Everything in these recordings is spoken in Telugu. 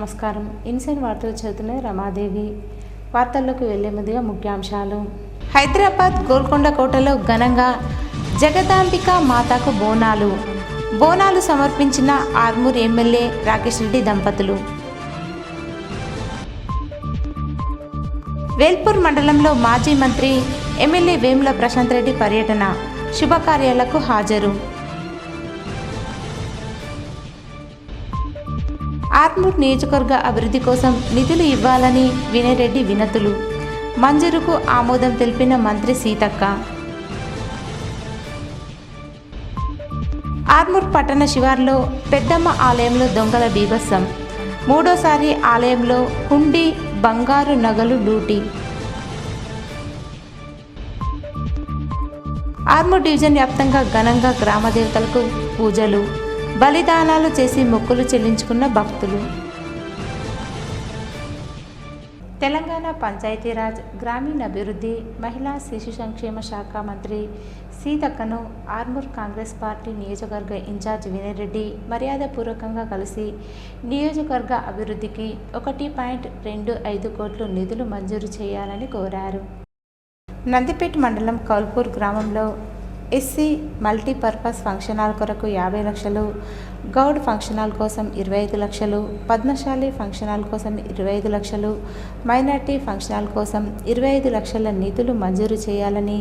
నమస్కారం. ఇన్సైడ్ వార్తలు చదువుతున్న రమాదేవి. వార్తల్లోకి వెళ్లే ముందుగా ముఖ్యాంశాలు. హైదరాబాద్ గోల్కొండ కోటలో ఘనంగా జగదాంబిక మాతకు బోనాలు సమర్పించిన ఆర్మూర్ ఎమ్మెల్యే రాకేష్ రెడ్డి దంపతులు. వేల్పూర్ మండలంలో మాజీ మంత్రి ఎమ్మెల్యే వేముల ప్రశాంత్ రెడ్డి పర్యటన, శుభకార్యాలకు హాజరు. ఆర్మూర్ నియోజకవర్గ అభివృద్ధి కోసం నిధులు ఇవ్వాలని వినయ్ రెడ్డి వినతులు, మంజూరుకు ఆమోదం తెలిపిన మంత్రి సీతక్క. ఆర్మూర్ పట్టణ శివార్లో పెద్దమ్మ ఆలయంలో దొంగల బీభత్సం, మూడోసారి ఆలయంలో హుండీ బంగారు నగలు లూటీ. ఆర్మూర్ డివిజన్ వ్యాప్తంగా ఘనంగా గ్రామ దేవతలకు పూజలు, బలిదానాలు చేసి మొక్కులు చెల్లించుకున్న భక్తులు. తెలంగాణ పంచాయతీరాజ్ గ్రామీణాభివృద్ధి మహిళా శిశు సంక్షేమ శాఖ మంత్రి సీతక్కను ఆర్మూర్ కాంగ్రెస్ పార్టీ నియోజకవర్గ ఇన్ఛార్జ్ వినయ్ రెడ్డి మర్యాదపూర్వకంగా కలిసి నియోజకవర్గ అభివృద్ధికి 1.25 కోట్లు నిధులు మంజూరు చేయాలని కోరారు. నందిపేట్ మండలం కౌల్పూర్ గ్రామంలో ఎస్సీ మల్టీపర్పస్ ఫంక్షన్ హాల్ కొరకు 50 లక్షలు, గౌడ్ ఫంక్షన్ హాల్ కోసం 25 లక్షలు, పద్మశాలి ఫంక్షన్ హాల్ కోసం 25 లక్షలు, మైనార్టీ ఫంక్షన్ హాల్ కోసం 25 లక్షల నిధులు మంజూరు చేయాలని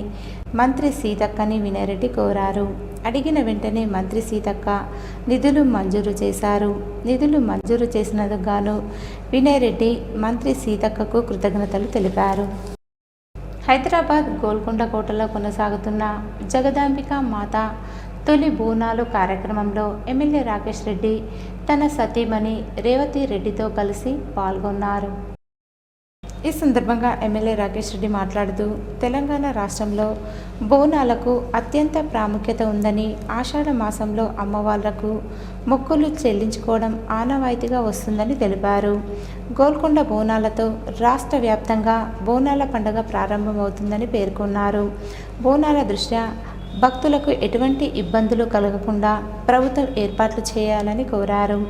మంత్రి సీతక్కని వినయ్ రెడ్డి కోరారు. అడిగిన వెంటనే మంత్రి సీతక్క నిధులు మంజూరు చేశారు. నిధులు మంజూరు చేసినందుకు గాను వినయ్ రెడ్డి మంత్రి సీతక్కకు కృతజ్ఞతలు తెలిపారు. హైదరాబాద్ గోల్కొండ కోటలో కొనసాగుతున్న జగదాంబిక మాత తొలి బోనాలు కార్యక్రమంలో ఎమ్మెల్యే రాకేష్ రెడ్డి తన సతీమణి రేవతి రెడ్డితో కలిసి పాల్గొన్నారు. ఈ సందర్భంగా ఎమ్మెల్యే రాకేష్ రెడ్డి మాట్లాడుతూ, తెలంగాణ రాష్ట్రంలో బోనాలకు అత్యంత ప్రాముఖ్యత ఉందని, ఆషాఢ మాసంలో అమ్మవార్లకు మొక్కులు చెల్లించుకోవడం ఆనవాయితీగా వస్తుందని తెలిపారు. గోల్కొండ బోనాలతో రాష్ట్ర వ్యాప్తంగా బోనాల పండుగ ప్రారంభమవుతుందని పేర్కొన్నారు. బోనాల దృష్ట్యా భక్తులకు ఎటువంటి ఇబ్బందులు కలగకుండా ప్రభుత్వం ఏర్పాట్లు చేయాలని కోరారు.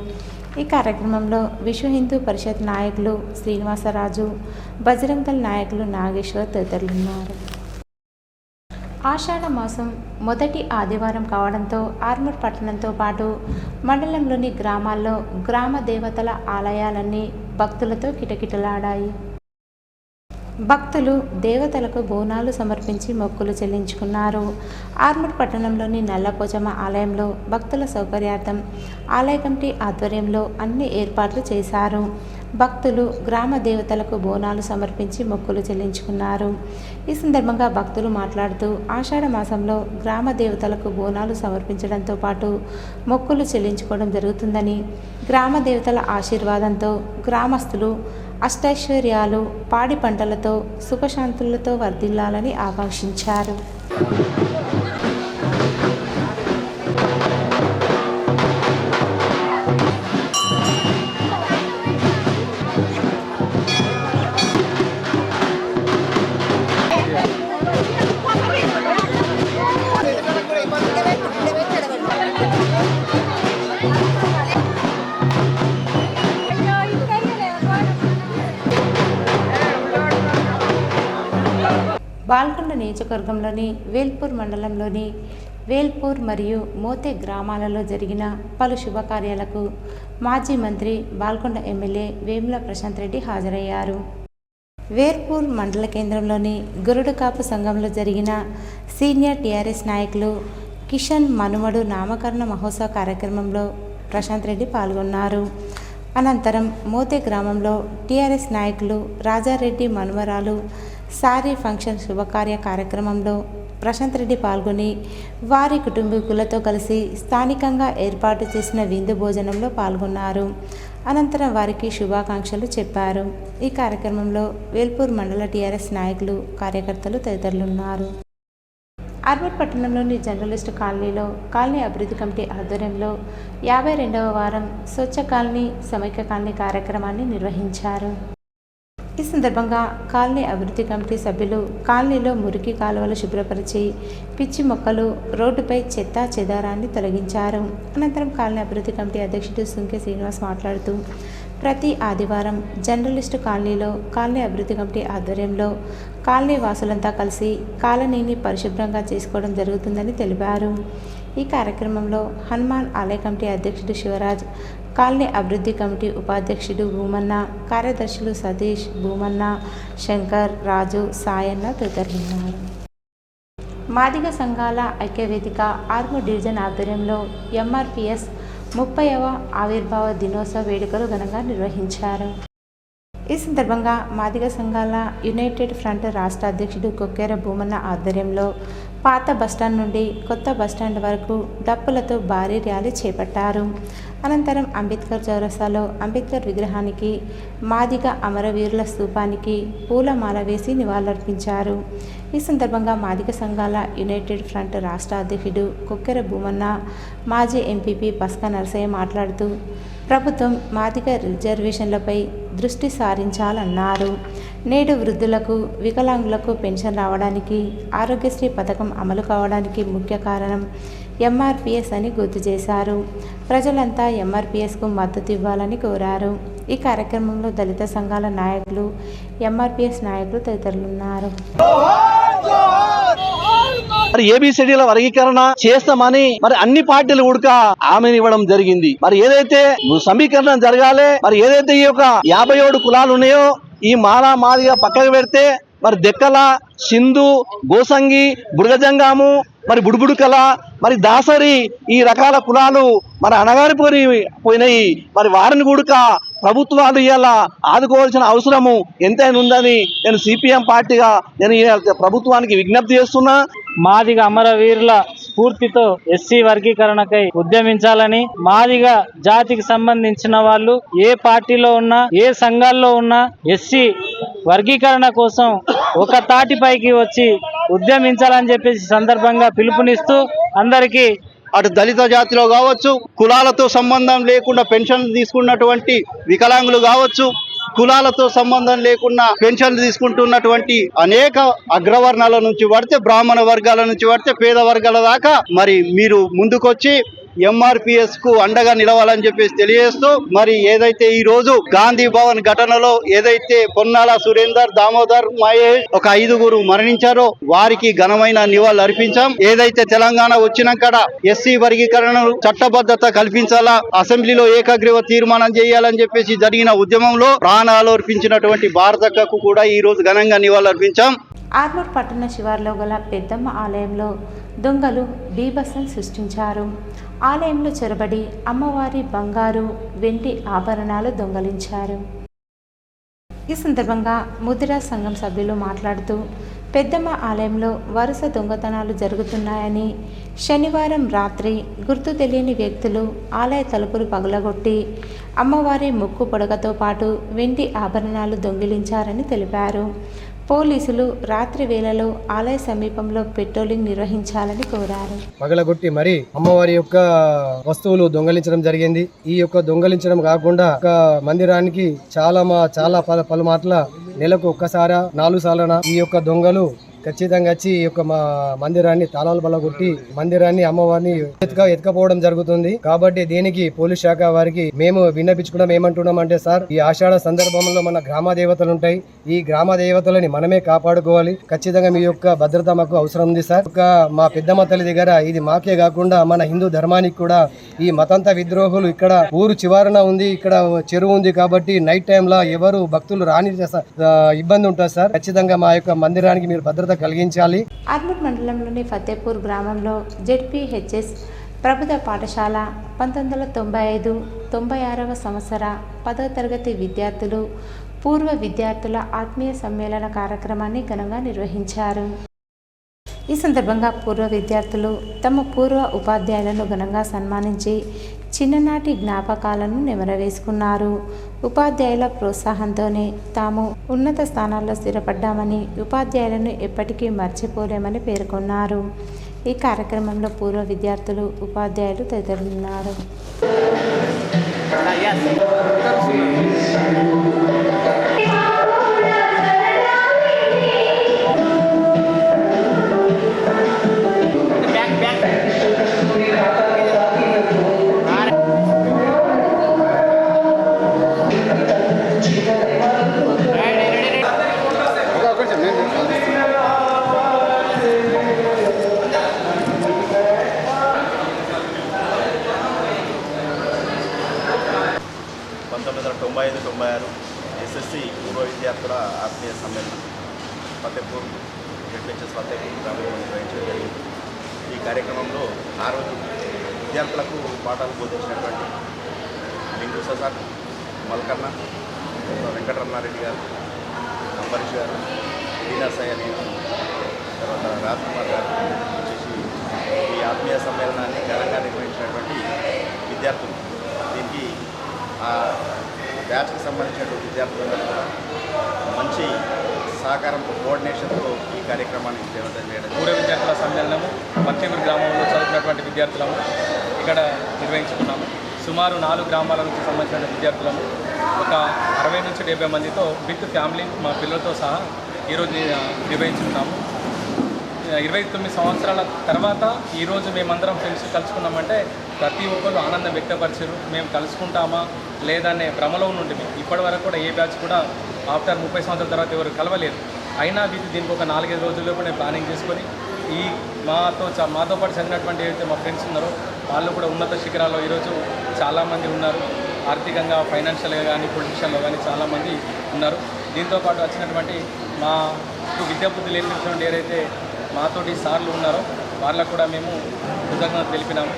ఈ కార్యక్రమంలో విశ్వ హిందూ పరిషత్ నాయకులు శ్రీనివాసరాజు, బజరంగల్ నాయకులు నాగేశ్వర్ తదితరులున్నారు. ఆషాఢ మాసం మొదటి ఆదివారం కావడంతో ఆర్మూర్ పట్టణంతో పాటు మండలంలోని గ్రామాల్లో గ్రామ దేవతల ఆలయాలన్నీ భక్తులతో కిటకిటలాడాయి. భక్తులు దేవతలకు బోనాలు సమర్పించి మొక్కులు చెల్లించుకున్నారు. ఆర్మూర్ పట్టణంలోని నల్లపోచమ్మ ఆలయంలో భక్తుల సౌకర్యార్థం ఆలయ కమిటీ ఆధ్వర్యంలో అన్ని ఏర్పాట్లు చేశారు. భక్తులు గ్రామ దేవతలకు బోనాలు సమర్పించి మొక్కులు చెల్లించుకున్నారు. ఈ సందర్భంగా భక్తులు మాట్లాడుతూ, ఆషాఢ మాసంలో గ్రామ దేవతలకు బోనాలు సమర్పించడంతో పాటు మొక్కులు చెల్లించుకోవడం జరుగుతుందని, గ్రామ దేవతల ఆశీర్వాదంతో గ్రామస్తులు అష్టైశ్వర్యాలు, పాడి పంటలతో సుఖశాంతులతో వర్ధిల్లాలని ఆకాంక్షించారు. బాల్కొండ నియోజకవర్గంలోని వేల్పూర్ మండలంలోని వేల్పూర్ మరియు మోతే గ్రామాలలో జరిగిన పలు శుభకార్యాలకు మాజీ మంత్రి బాల్కొండ ఎమ్మెల్యే వేముల ప్రశాంత్ రెడ్డి హాజరయ్యారు. వేల్పూర్ మండల కేంద్రంలోని గరుడుకాపు సంఘంలో జరిగిన సీనియర్ టీఆర్ఎస్ నాయకులు కిషన్ మనుమడు నామకరణ మహోత్సవ కార్యక్రమంలో ప్రశాంత్ రెడ్డి పాల్గొన్నారు. అనంతరం మోతే గ్రామంలో టీఆర్ఎస్ నాయకులు రాజారెడ్డి మనుమరాలు సారీ ఫంక్షన్ శుభకార్య కార్యక్రమంలో ప్రశాంత్ రెడ్డి పాల్గొని వారి కుటుంబీకులతో కలిసి స్థానికంగా ఏర్పాటు చేసిన విందు భోజనంలో పాల్గొన్నారు. అనంతరం వారికి శుభాకాంక్షలు చెప్పారు. ఈ కార్యక్రమంలో వేల్పూర్ మండల టీఆర్ఎస్ నాయకులు, కార్యకర్తలు తదితరులున్నారు. ఆర్మూర్ పట్టణంలోని జర్నలిస్టు కాలనీలో కాలనీ అభివృద్ధి కమిటీ ఆధ్వర్యంలో 52వ వారం స్వచ్ఛ కాలనీ సమైక్య కాలనీ కార్యక్రమాన్ని నిర్వహించారు. ఈ సందర్భంగా కాలనీ అభివృద్ధి కమిటీ సభ్యులు కాలనీలో మురికి కాలువలు శుభ్రపరిచి పిచ్చి మొక్కలు, రోడ్డుపై చెత్త చెదారాన్ని తొలగించారు. అనంతరం కాలనీ అభివృద్ధి కమిటీ అధ్యక్షుడు సుంకె శ్రీనివాస్ మాట్లాడుతూ, ప్రతి ఆదివారం జర్నలిస్టు కాలనీలో కాలనీ అభివృద్ధి కమిటీ ఆధ్వర్యంలో కాలనీ వాసులంతా కలిసి కాలనీని పరిశుభ్రంగా చేసుకోవడం జరుగుతుందని తెలిపారు. ఈ కార్యక్రమంలో హనుమాన్ ఆలయ కమిటీ అధ్యక్షుడు శివరాజ్, కాలనీ అభివృద్ధి కమిటీ ఉపాధ్యక్షుడు భూమన్న, కార్యదర్శులు సతీష్, భూమన్న, శంకర్, రాజు, సాయన్న తదితరులు ఉన్నారు. మాదిగ సంఘాల ఐక్యవేదిక ఆర్మూర్ డివిజన్ ఆధ్వర్యంలో ఎంఆర్పిఎస్ 30వ ఆవిర్భావ దినోత్సవ వేడుకలు ఘనంగా నిర్వహించారు. ఈ సందర్భంగా మాదిగ సంఘాల యునైటెడ్ ఫ్రంట్ రాష్ట్ర అధ్యక్షుడు కొక్కేర భూమన్న ఆధ్వర్యంలో పాత బస్టాండ్ నుండి కొత్త బస్టాండ్ వరకు డప్పులతో భారీ ర్యాలీ చేపట్టారు. అనంతరం అంబేద్కర్ చౌరస్తాలో అంబేద్కర్ విగ్రహానికి, మాదిగ అమరవీరుల స్తూపానికి పూలమాల వేసి నివాళులర్పించారు. ఈ సందర్భంగా మాదిగ సంఘాల యునైటెడ్ ఫ్రంట్ రాష్ట్ర అధ్యక్షుడు కొక్కెర భూమన్న, మాజీ ఎంపీపీ పస్కా నరసయ్య మాట్లాడుతూ ప్రభుత్వం మాదిగ రిజర్వేషన్లపై దృష్టి సారించాలన్నారు. నేడు వృద్ధులకు, వికలాంగులకు పెన్షన్ రావడానికి, ఆరోగ్యశ్రీ పథకం అమలు కావడానికి ముఖ్య కారణం ఎంఆర్పిఎస్ అని గుర్తు చేశారు. ప్రజలంతా ఎంఆర్పిఎస్కు మద్దతు ఇవ్వాలని కోరారు. ఈ కార్యక్రమంలో దళిత సంఘాల నాయకులు, ఎంఆర్పిఎస్ నాయకులు తదితరులున్నారు. మరి ఏబిసిడీల వర్గీకరణ చేస్తామని మరి అన్ని పార్టీలు కూడా హామీని ఇవ్వడం జరిగింది. మరి ఏదైతే సమీకరణ జరగాలి, మరి ఏదైతే ఈ యొక్క 57 కులాలు ఉన్నాయో ఈ మాదిగా పక్కకు పెడితే మరి దెక్కల, సింధు, గోసంగి, బుడగజంగాము, మరి బుడుబుడుకల, మరి దాసరి ఈ రకాల కులాలు మరి అణగారిపోయినాయి. మరి వారిని కూడా ప్రభుత్వాలు ఇలా ఆదుకోవాల్సిన అవసరము ఎంతైనా ఉందని నేను సిపిఎం పార్టీగా నేను ప్రభుత్వానికి విజ్ఞప్తి చేస్తున్నా. మాదిగ అమరవీరుల స్ఫూర్తితో ఎస్సీ వర్గీకరణకై ఉద్యమించాలని, మాదిగ జాతికి సంబంధించిన వాళ్ళు ఏ పార్టీలో ఉన్నా, ఏ సంఘాల్లో ఉన్నా ఎస్సీ వర్గీకరణ కోసం ఒక తాటిపైకి వచ్చి ఉద్యమించాలని చెప్పేసి సందర్భంగా పిలుపునిస్తూ అందరికీ అటు దళిత జాతిలో కావచ్చు, కులాలతో సంబంధం లేకుండా పెన్షన్ తీసుకున్నటువంటి వికలాంగులు కావచ్చు, కులాలతో సంబంధం లేకుండా పెన్షన్లు తీసుకుంటున్నటువంటి అనేక అగ్రవర్ణాల నుంచి పడితే బ్రాహ్మణ వర్గాల నుంచి పడితే పేద వర్గాల దాకా మరి మీరు ముందుకొచ్చి ఎంఆర్పిఎస్ కు అండగా నిలవాలని చెప్పేసి తెలియజేస్తూ, మరి ఏదైతే ఈ రోజు గాంధీ భవన్ ఘటనలో ఏదైతే పొన్నాల సురేందర్, దామోదర్, మహేష్ ఒక 5గురు మరణించారో వారికి ఘనమైన నివాళులు అర్పించాం. ఏదైతే తెలంగాణ వచ్చినాక ఎస్సీ వర్గీకరణను చట్టబద్ధత కల్పించాలా, అసెంబ్లీలో ఏకగ్రీవ తీర్మానం చేయాలని చెప్పేసి జరిగిన ఉద్యమంలో ప్రాణాలు అర్పించినటువంటి భారతక్కకు కూడా ఈ రోజు ఘనంగా నివాళులు అర్పించాం. ఆర్మూర్ పట్టణ శివార్లో గల పెద్దమ్మ ఆలయంలో దొంగలు బీభత్సం సృష్టించారు. ఆలయంలో చొరబడి అమ్మవారి బంగారు, వెండి ఆభరణాలు దొంగలించారు. ఈ సందర్భంగా ముదిరా సంఘం సభ్యులు మాట్లాడుతూ పెద్దమ్మ ఆలయంలో వరుస దొంగతనాలు జరుగుతున్నాయని, శనివారం రాత్రి గుర్తు తెలియని వ్యక్తులు ఆలయ తలుపులు పగలగొట్టి అమ్మవారి ముక్కు పొడగతో పాటు వెండి ఆభరణాలు దొంగిలించారని తెలిపారు. పోలీసులు రాత్రి వేళలో ఆలయ సమీపంలో పెట్రోలింగ్ నిర్వహించాలని కోరారు. పగలగొట్టి మరి అమ్మవారి యొక్క వస్తువులు దొంగలించడం జరిగింది. ఈ యొక్క దొంగలించడం కాకుండా ఒక మందిరానికి చాలా పలుమార్ల నెలకు ఒక్కసారి 4 సార్లు ఈ యొక్క దొంగలు ఖచ్చితంగా వచ్చి ఈ యొక్క మా మందిరాన్ని తాళాలు బలగొట్టి మందిరాన్ని, అమ్మవారిని ఎత్తుకపోవడం జరుగుతుంది. కాబట్టి దీనికి పోలీస్ శాఖ వారికి మేము విన్నపించుకోవడం ఏమంటున్నాం అంటే, సార్ ఈ ఆషాఢ సందర్భంలో మన గ్రామ దేవతలు ఉంటాయి, ఈ గ్రామ దేవతలని మనమే కాపాడుకోవాలి. ఖచ్చితంగా మీ యొక్క భద్రత మాకు అవసరం ఉంది సార్. మా పెద్దమ్మ తల్లి దగ్గర ఇది మాకే కాకుండా మన హిందూ ధర్మానికి కూడా ఈ మతంత విద్రోహులు ఇక్కడ ఊరు చివరన ఉంది, ఇక్కడ చెరువు ఉంది కాబట్టి నైట్ టైంలో ఎవరు భక్తులు రాని ఇబ్బంది ఉంటుంది సార్. ఖచ్చితంగా మా యొక్క మందిరానికి మీరు భద్రత కలిగించాలి. ఆర్మూర్ మండలంలోని ఫతేపూర్ గ్రామంలో జెడ్పీహెచ్ఎస్ ప్రభుత్వ పాఠశాల 1995-96వ సంవత్సర 10వ తరగతి విద్యార్థులు, పూర్వ విద్యార్థుల ఆత్మీయ సమ్మేళన కార్యక్రమాన్ని ఘనంగా నిర్వహించారు. ఈ సందర్భంగా పూర్వ విద్యార్థులు తమ పూర్వ ఉపాధ్యాయులను ఘనంగా సన్మానించి చిన్ననాటి జ్ఞాపకాలను నెమరవేసుకున్నారు. ఉపాధ్యాయుల ప్రోత్సాహంతోనే తాము ఉన్నత స్థానాల్లో స్థిరపడ్డామని, ఉపాధ్యాయులను ఎప్పటికీ మర్చిపోలేమని పేర్కొన్నారు. ఈ కార్యక్రమంలో పూర్వ విద్యార్థులు, ఉపాధ్యాయులు తదితరులున్నారు. ఎస్ఎస్సి పూర్వ విద్యార్థుల ఆత్మీయ సమ్మేళనం ఫతేపూర్ జెడ్పిహెచ్ఎస్ ఫతేపూర్ గ్రామంలో నిర్వహించడం జరిగింది. ఈ కార్యక్రమంలో ఆ రోజు విద్యార్థులకు పాఠాలు బోధించినటువంటి లింగు ప్రసాద్, మల్కన్న, వెంకటరమణారెడ్డి గారు, అంబరీష్ గారు, దీనాసాయి నేను, తర్వాత రాజ్ కుమార్ గారు వచ్చేసి ఈ ఆత్మీయ సమ్మేళనాన్ని ఘనంగా నిర్వహించినటువంటి విద్యార్థులు. దీనికి ఆ బ్యాచ్కి సంబంధించినటువంటి విద్యార్థులందరూ కూడా మంచి సహకారంతో కోఆర్డినేషన్తో ఈ కార్యక్రమాన్ని విజయవంతం చేయడం. పూర్వ విద్యార్థుల సమ్మేళనము ఫతేపూర్ గ్రామంలో చదువుతున్నటువంటి విద్యార్థులము ఇక్కడ నిర్వహించుకున్నాము. సుమారు 4 గ్రామాల నుంచి సంబంధించిన విద్యార్థులము ఒక 60 నుంచి 70 మందితో విత్ ఫ్యామిలీ మా పిల్లలతో సహా ఈరోజు నిర్వహించుకున్నాము. 29 సంవత్సరాల తర్వాత ఈరోజు మేమందరం ఫ్రెండ్స్ కలుసుకున్నామంటే ప్రతి ఒక్కరు ఆనందం వ్యక్తపరిచారు. మేము కలుసుకుంటామా లేదనే భ్రమలో నుండి ఇప్పటి వరకు కూడా ఏ బ్యాచ్ కూడా ఆఫ్టర్ 30 సంవత్సరాల తర్వాత ఎవరు కలవలేదు. అయినా దీనికి ఒక 4-5 రోజుల్లో కూడా ప్లానింగ్ చేసుకొని ఈ మాతో పాటు చదివినటువంటి ఏదైతే మా ఫ్రెండ్స్ ఉన్నారో వాళ్ళు కూడా ఉన్నత శిఖరాల్లో ఈరోజు చాలామంది ఉన్నారు. ఆర్థికంగా, ఫైనాన్షియల్గా కానీ, పొలిటిషియన్లో కానీ చాలామంది ఉన్నారు. దీంతోపాటు వచ్చినటువంటి మా విద్యాబుద్ధి లేనిటువంటి ఏదైతే మాతోటి సార్లు ఉన్నారో వాళ్ళకు కూడా మేము కృతజ్ఞత తెలిపినాము.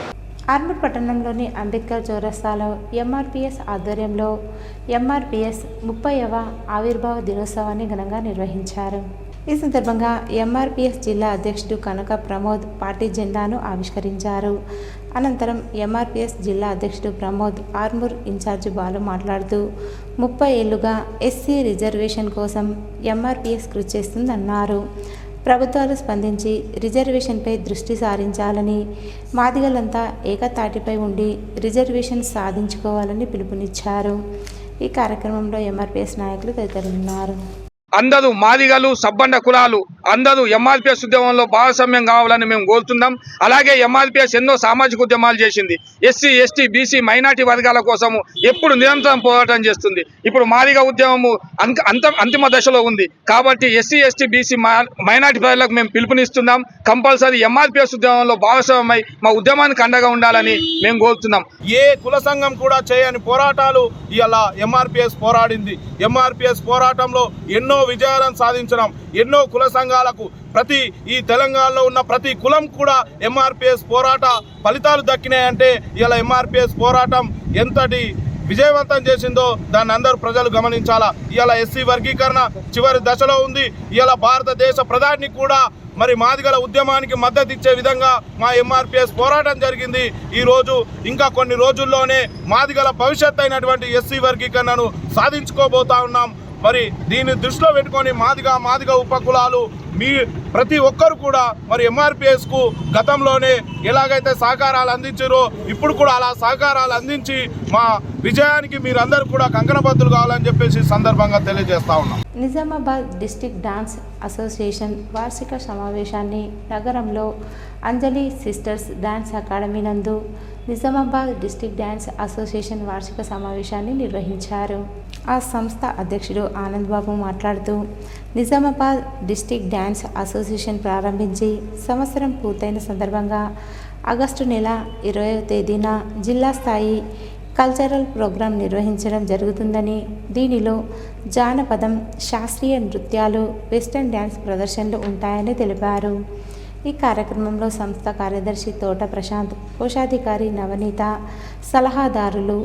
ఆర్మూర్ పట్టణంలోని అంబేద్కర్ చౌరస్తాలో ఎంఆర్పిఎస్ ఆధ్వర్యంలో ఎంఆర్పిఎస్ 30వ ఆవిర్భావ దినోత్సవాన్ని ఘనంగా నిర్వహించారు. ఈ సందర్భంగా ఎంఆర్పిఎస్ జిల్లా అధ్యక్షుడు కనక ప్రమోద్ పార్టీ జెండాను ఆవిష్కరించారు. అనంతరం ఎంఆర్పిఎస్ జిల్లా అధ్యక్షుడు ప్రమోద్, ఆర్మూర్ ఇన్ఛార్జి బాలు మాట్లాడుతూ 30 ఏళ్లుగా ఎస్సీ రిజర్వేషన్ కోసం ఎంఆర్పిఎస్ కృషి చేస్తుందన్నారు. ప్రభుత్వాలు స్పందించి రిజర్వేషన్పై దృష్టి సారించాలని, మాదిగలంతా ఏకతాటిపై ఉండి రిజర్వేషన్ సాధించుకోవాలని పిలుపునిచ్చారు. ఈ కార్యక్రమంలో ఎంఆర్పిఎస్ నాయకులు తదితరులున్నారు. అందరూ మాదిగలు, సబ్బండ కులాలు అందరూ ఎంఆర్పిఎస్ ఉద్యమంలో భాగస్వామ్యం కావాలని మేము కోరుతున్నాం. అలాగే ఎంఆర్పిఎస్ ఎన్నో సామాజిక ఉద్యమాలు చేసింది. ఎస్సీ, ఎస్టీ, బీసీ, మైనార్టీ వర్గాల కోసము ఎప్పుడు నిరంతరం పోరాటం చేస్తుంది. ఇప్పుడు మాదిగ ఉద్యమము అంతిమ దశలో ఉంది. కాబట్టి ఎస్సీ, ఎస్టీ, బీసీ, మైనార్టీ ప్రజలకు మేము పిలుపునిస్తున్నాం. కంపల్సరీ ఎంఆర్పిఎస్ ఉద్యమంలో భాగస్వామ్యమై మా ఉద్యమానికి అండగా ఉండాలని మేము కోరుతున్నాం. ఏ కుల సంఘం కూడా చేయని పోరాటాలు ఇలా ఎంఆర్పిఎస్ పోరాడింది. ఎంఆర్పిఎస్ పోరాటంలో ఎన్నో విజయాలను సాధించడం, ఎన్నో కుల సంఘాలకు ప్రతి ఈ తెలంగాణలో ఉన్న ప్రతి కులం కూడా ఎంఆర్పిఎస్ పోరాట ఫలితాలు దక్కినాయంటే ఇలా ఎంఆర్పిఎస్ పోరాటం ఎంతటి విజయవంతం చేసిందో దాన్ని అందరూ ప్రజలు గమనించాలా. ఇలా ఎస్సీ వర్గీకరణ చివరి దశలో ఉంది. ఇలా భారతదేశ ప్రధాని కూడా మరి మాదిగల ఉద్యమానికి మద్దతు ఇచ్చే విధంగా మా ఎంఆర్పిఎస్ పోరాటం జరిగింది. ఈరోజు ఇంకా కొన్ని రోజుల్లోనే మాదిగల భవిష్యత్ అయినటువంటి ఎస్సీ వర్గీకరణను సాధించుకోబోతా ఉన్నాం. మరి దీన్ని దృష్టిలో పెట్టుకొని మాదిగ ఉపకులాలు మీ ప్రతి ఒక్కరు కూడా మరి ఎంఆర్పిఎస్కు గతంలోనే ఎలాగైతే సహకారాలు అందించారో ఇప్పుడు కూడా అలా సహకారాలు అందించి మా విజయానికి మీరందరూ కూడా కంకణబద్దులు కావాలని చెప్పేసి సందర్భంగా తెలియజేస్తా ఉన్నాం. నిజామాబాద్ డిస్ట్రిక్ట్ డాన్స్ అసోసియేషన్ వార్షిక సమావేశాన్ని నగరంలో అంజలి సిస్టర్స్ డాన్స్ అకాడమీ నందు నిజామాబాద్ డిస్ట్రిక్ట్ డాన్స్ అసోసియేషన్ వార్షిక సమావేశాన్ని నిర్వహించారు. ఆ సంస్థ అధ్యక్షుడు ఆనంద్ బాబు మాట్లాడుతూ నిజామాబాద్ డిస్ట్రిక్ట్ డాన్స్ అసోసియేషన్ ప్రారంభించి సంవత్సరం పూర్తయిన సందర్భంగా ఆగస్టు నెల 20వ తేదీన జిల్లా స్థాయి కల్చరల్ ప్రోగ్రాం నిర్వహించడం జరుగుతుందని, దీనిలో జానపదం, శాస్త్రీయ నృత్యాలు, వెస్టర్న్ డ్యాన్స్ ప్రదర్శనలు ఉంటాయని తెలిపారు. ఈ కార్యక్రమంలో సంస్థ కార్యదర్శి తోట ప్రశాంత్, కోశాధికారి నవనీత, సలహాదారులు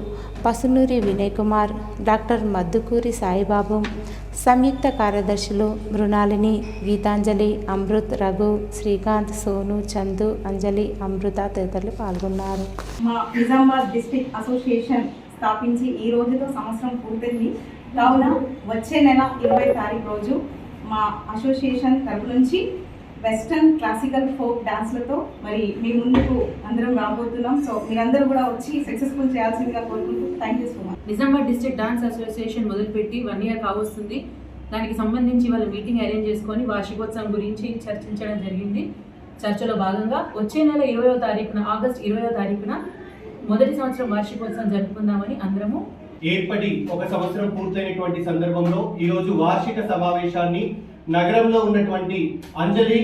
పసునూరి వినయ్ కుమార్, డాక్టర్ మద్దుకూరి సాయిబాబు, సంయుక్త కార్యదర్శులు మృణాలిని, గీతాంజలి, అమృత్, రఘు, శ్రీకాంత్, సోను, చందు, అంజలి, అమృత తదితరులు పాల్గొన్నారు. మా నిజామాబాద్ డిస్ట్రిక్ట్ అసోసియేషన్ స్థాపించి ఈ రోజుతో సంవత్సరం పూర్తయింది. కావున వచ్చే నెల 20వ తారీఖు రోజు మా అసోసియేషన్ తరపు నుంచి వెస్టర్న్ క్లాసికల్ ఫోక్ డాన్స్లతో మరి మీ ముందుకు అందరం రాబోతున్నాం. సో మీరందరూ కూడా వచ్చి సక్సెస్ఫుల్ చేయాల్సిందిగా కోరుకుంటూ thank you so much. Nizamabad district dance association మొదలుపెట్టి 1 year కావస్తుంది. దానికి సంబంధించి వాళ్ళ మీటింగ్ అరేంజ్ చేసుకొని వార్షికోత్సవం గురించి చర్చించడం జరిగింది. చర్చలో భాగంగా వచ్చే నెల 20వ తారీఖున ఆగస్ట్ 20వ తారీఖున మొదటి సంవత్సరం వార్షికోత్సవం జరుపుకుందామని అందరము ఏర్పడి 1 సంవత్సరం పూర్తయినటువంటి సందర్భంలో ఈరోజు వార్షిక సమావేశాన్ని నగరంలో ఉన్నటువంటి అంజలి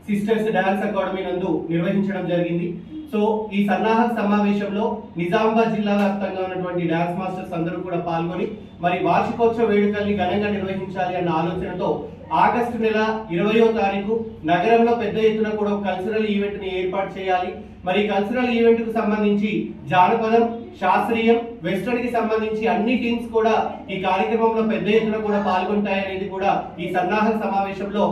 సిస్టర్స్ డాన్స్ అకాడమీ నందు నిర్వహించడం జరిగింది. సో ఈ సన్నాహక సమావేశంలో నిజామాబాద్ జిల్లా వ్యాప్తంగా ఉన్నటువంటి డాన్స్ మాస్టర్స్ అందరూ కూడా పాల్గొని మరి వార్షికోత్సవ వేడుకల్ని ఘనంగా నిర్వహించాలి అన్న ఆలోచనతో ఆగస్టు నెల 20వ తారీఖు నగరంలో పెద్ద ఎత్తున కూడా కల్చరల్ ఈవెంట్ ని ఏర్పాటు చేయాలి. మరి కల్చరల్ ఈవెంట్ కు సంబంధించి జానపదం, శాస్త్రీయం, వెస్టర్న్ కి సంబంధించి అన్ని టీమ్స్ కూడా ఈ కార్యక్రమంలో పెద్ద ఎత్తున కూడా పాల్గొంటాయనేది కూడా ఈ సన్నాహక సమావేశంలో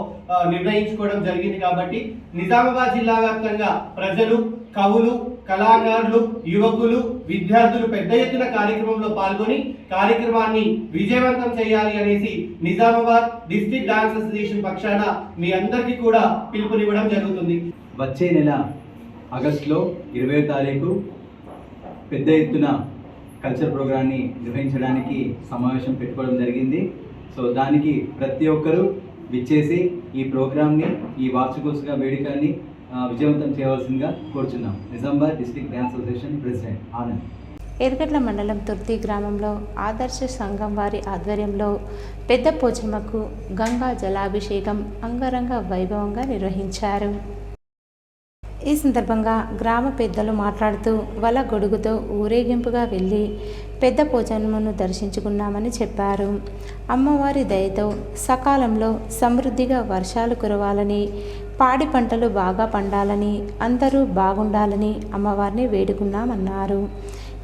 నిర్ణయించుకోవడం జరిగింది. కాబట్టి నిజామాబాద్ జిల్లా వ్యాప్తంగా ప్రజలు, కవులు, కళాకారులు, యువకులు, విద్యార్థులు పెద్ద ఎత్తున కార్యక్రమంలో పాల్గొని కార్యక్రమాన్ని విజయవంతం చేయాలి అనేసి నిజామాబాద్ డిస్ట్రిక్ట్ డాన్స్ అసోసియేషన్ పక్షాన మీ అందరికీ కూడా పిలుపునివ్వడం జరుగుతుంది. వచ్చే నెల ఆగస్టులో 20వ తారీఖు పెద్ద ఎత్తున కల్చర్ ప్రోగ్రాన్ని నిర్వహించడానికి సమావేశం పెట్టుకోవడం జరిగింది. సో దానికి ప్రతి ఒక్కరూ విచ్చేసి ఈ ప్రోగ్రామ్ని, ఈ వార్షికోత్సవ వేడుకని విజయవంతం చేయవలసిందిగా కోరుచున్నాం. Nizamabad district dance association president Anand. Ergadla మండలం తుర్తి గ్రామంలో ఆదర్శ సంఘం వారి ఆధ్వర్యంలో పెద్ద పోచమ్మకు గంగా జలాభిషేకం అంగరంగ వైభవంగా నిర్వహించారు. ఈ సందర్భంగా గ్రామ పెద్దలు మాట్లాడుతూ వల గొడుగుతో ఊరేగింపుగా వెళ్ళి పెద్ద పోచమ్మను దర్శించుకున్నామని చెప్పారు. అమ్మవారి దయతో సకాలంలో సమృద్ధిగా వర్షాలు కురవాలని, పాడి పంటలు బాగా పండాలని, అందరూ బాగుండాలని అమ్మవారిని వేడుకున్నామన్నారు.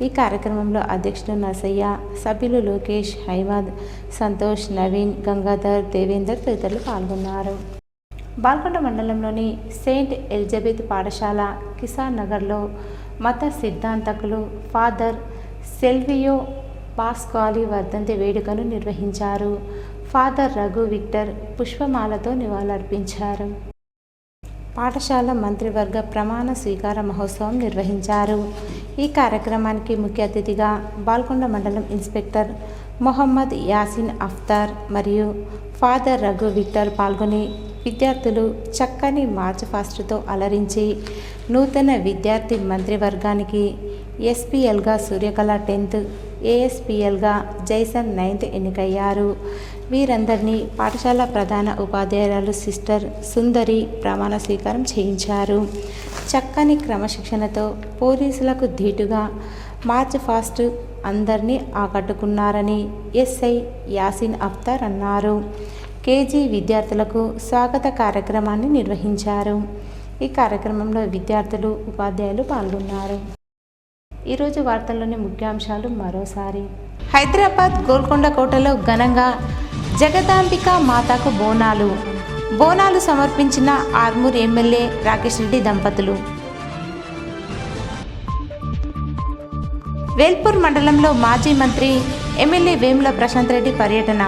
ఈ కార్యక్రమంలో అధ్యక్షుడు నరసయ్య, సభ్యులు లోకేష్, హైమద్, సంతోష్, నవీన్, గంగాధర్, దేవేందర్ తదితరులు పాల్గొన్నారు. బాల్కొండ మండలంలోని సెయింట్ ఎలిజబెత్ పాఠశాల కిసాన్ నగర్లో మత సిద్ధాంతకులు ఫాదర్ సెల్వియో పాస్కాలి వర్ధంతి వేడుకను నిర్వహించారు. ఫాదర్ రఘు విక్టర్ పుష్పమాలతో నివాళులర్పించారు. పాఠశాల మంత్రివర్గ ప్రమాణ స్వీకార మహోత్సవం నిర్వహించారు. ఈ కార్యక్రమానికి ముఖ్య అతిథిగా బాల్కొండ మండలం ఇన్స్పెక్టర్ మొహమ్మద్ యాసిన్ అఫ్తార్ మరియు ఫాదర్ రఘు విక్టర్ పాల్గొని విద్యార్థులు చక్కని మార్చ్ ఫాస్ట్తో అలరించి నూతన విద్యార్థి మంత్రివర్గానికి ఎస్పీఎల్గా సూర్యకళ 10th, ఏఎస్పీఎల్గా జైసన్ 9th ఎన్నికయ్యారు. వీరందరినీ పాఠశాల ప్రధాన ఉపాధ్యాయురాలు సిస్టర్ సుందరి ప్రమాణ స్వీకారం చేయించారు. చక్కని క్రమశిక్షణతో పోలీసులకు ధీటుగా మార్చ్ ఫాస్ట్ అందరినీ ఆకట్టుకున్నారని ఎస్ఐ యాసిన్ అఫ్తార్ అన్నారు. కేజీ విద్యార్థులకు స్వాగత కార్యక్రమాన్ని నిర్వహించారు. ఈ కార్యక్రమంలో విద్యార్థులు, ఉపాధ్యాయులు పాల్గొన్నారు. ఈరోజు వార్తల్లోని ముఖ్యాంశాలు మరోసారి. హైదరాబాద్ గోల్కొండ కోటలో ఘనంగా జగదాంబిక మాతకు బోనాలు సమర్పించిన ఆర్మూర్ ఎమ్మెల్యే రాకేష్ రెడ్డి దంపతులు. వేల్పూర్ మండలంలో మాజీ మంత్రి ఎమ్మెల్యే వేముల ప్రశాంత్ రెడ్డి పర్యటన,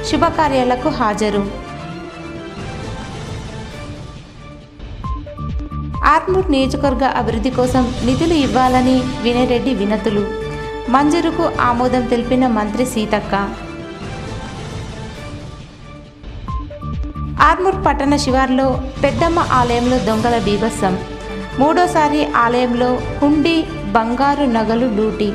శుభకార్యాలకు హాజరు. ఆర్మూర్ నియోజకవర్గ అభివృద్ధి కోసం నిధులు ఇవ్వాలని వినయరెడ్డి వినతులు, మంజూరుకు ఆమోదం తెలిపిన మంత్రి సీతక్క. ఆర్మూర్ పట్టణ శివార్లో పెద్దమ్మ ఆలయంలో దొంగల బీభత్సం, మూడోసారి ఆలయంలో హుండీ, బంగారు నగలు లూటీ.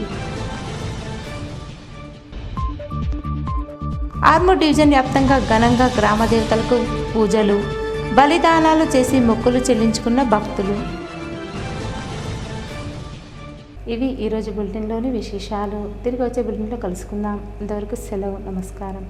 ఆర్మూర్ డివిజన్ వ్యాప్తంగా ఘనంగా గ్రామ దేవతలకు పూజలు, బలిదానాలు చేసి మొక్కులు చెల్లించుకున్న భక్తులు. ఇవి ఈరోజు బులెటిన్లోని విశేషాలు. తిరిగి వచ్చే బులెటిన్లో కలుసుకుందాం. అంతవరకు సెలవు. నమస్కారం.